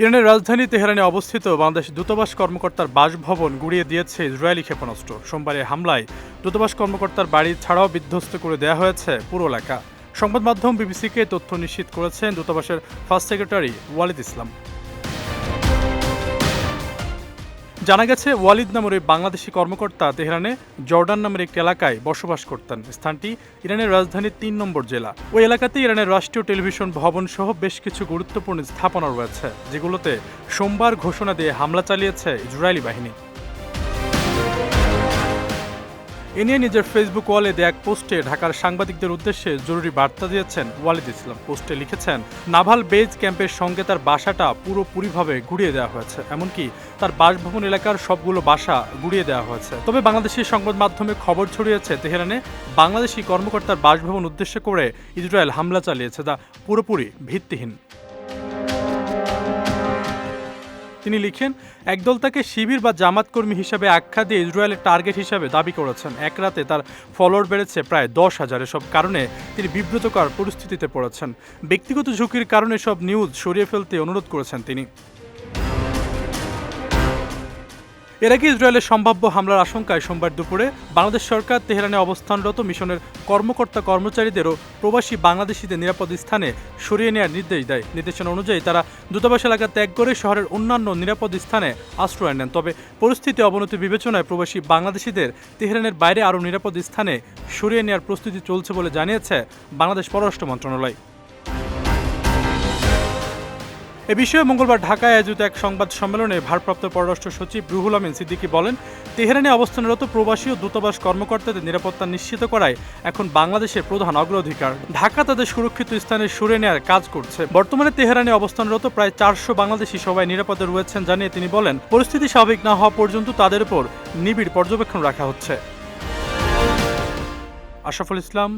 ইরানের রাজধানী তেহরানে অবস্থিত বাংলাদেশ দূতাবাস কর্মকর্তার বাসভবন গুঁড়িয়ে দিয়েছে ইসরায়েলি ক্ষেপণাস্ত্র। সোমবারের হামলায় দূতাবাস কর্মকর্তার বাড়ি ছাড়াও বিধ্বস্ত করে দেওয়া হয়েছে পুরো এলাকা। সংবাদ মাধ্যম বিবিসিকে তথ্য নিশ্চিত করেছেন দূতাবাসের ফার্স্ট সেক্রেটারি ওয়ালিদ ইসলাম। জানা গেছে, ওয়ালিদ নামের ওই বাংলাদেশি কর্মকর্তা তেহরানে জর্ডান নামের একটি এলাকায় বসবাস করতেন। স্থানটি ইরানের রাজধানীর ৩ নম্বর জেলা। ওই এলাকাতে ইরানের রাষ্ট্রীয় টেলিভিশন ভবন সহ বেশ কিছু গুরুত্বপূর্ণ স্থাপনা রয়েছে, যেগুলোতে সোমবার ঘোষণা দিয়ে হামলা চালিয়েছে ইসরায়েলি বাহিনী। এ নিয়ে নিজের ফেসবুক ওয়ালে দেয়া এক পোস্টে ঢাকার সাংবাদিকদের উদ্দেশ্যে জরুরি বার্তা দিয়েছেন ওয়ালিদ ইসলাম। পোস্টে লিখেছেন, নাভাল বেজ ক্যাম্পের সঙ্গে তার বাসাটা পুরোপুরিভাবে গুড়িয়ে দেওয়া হয়েছে, এমনকি তার বাসভবন এলাকার সবগুলো বাসা গুড়িয়ে দেওয়া হয়েছে। তবে বাংলাদেশি সংবাদ মাধ্যমে খবর ছড়িয়েছে তেহরানে বাংলাদেশি কর্মকর্তার বাসভবন উদ্দেশ্য করে ইসরায়েল হামলা চালিয়েছে, যা পুরোপুরি ভিত্তিহীন। তিনি লিখেন, একদল তাকে শিবির বা জামাত কর্মী হিসাবে আখ্যা দিয়ে ইসরায়েলের টার্গেট হিসাবে দাবি করেছেন। এক রাতে তার ফলোয়ার বেড়েছে প্রায় 10,000। এসব কারণে তিনি বিব্রতকর পরিস্থিতিতে পড়েছেন। ব্যক্তিগত ঝুঁকির কারণে সব নিউজ সরিয়ে ফেলতে অনুরোধ করেছেন তিনি। এর আগে ইসরায়েলের সম্ভাব্য হামলার আশঙ্কায় সোমবার দুপুরে বাংলাদেশ সরকার তেহরানে অবস্থানরত মিশনের কর্মকর্তা-কর্মচারীদের ও প্রবাসী বাংলাদেশিদের নিরাপদ স্থানে সরিয়ে নেওয়ার নির্দেশ দেয়। নির্দেশনা অনুযায়ী তারা দূতাবাস এলাকা ত্যাগ করে শহরের অন্যান্য নিরাপদ স্থানে আশ্রয় নেন। তবে পরিস্থিতি অবনতি বিবেচনায় প্রবাসী বাংলাদেশিদের তেহরানের বাইরে আরও নিরাপদ স্থানে সরিয়ে নেওয়ার প্রস্তুতি চলছে বলে জানিয়েছে বাংলাদেশ পররাষ্ট্র মন্ত্রণালয়। এ বিষয়ে মঙ্গলবার ঢাকায় আয়োজিত এক সংবাদ সম্মেলনে ভারপ্রাপ্ত পররাষ্ট্র সচিব রুহুল আমিন সিদ্দিকী বলেন, তেহরানে অবস্থানরত প্রবাসী ও দূতাবাস কর্মকর্তাদের নিরাপত্তা নিশ্চিত করায় এখন বাংলাদেশের প্রধান অগ্রাধিকার। ঢাকা তাদের সুরক্ষিত স্থানে সরিয়ে নেওয়ার কাজ করছে। বর্তমানে তেহরানে অবস্থানরত প্রায় 400 বাংলাদেশি সবাই নিরাপদে রয়েছেন জানিয়ে তিনি বলেন, পরিস্থিতি স্বাভাবিক না হওয়া পর্যন্ত তাদের উপর নিবিড় পর্যবেক্ষণ রাখা হচ্ছে। আশরাফুল ইসলাম,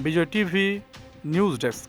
বিজয় টিভি, নিউজ ডেস্ক।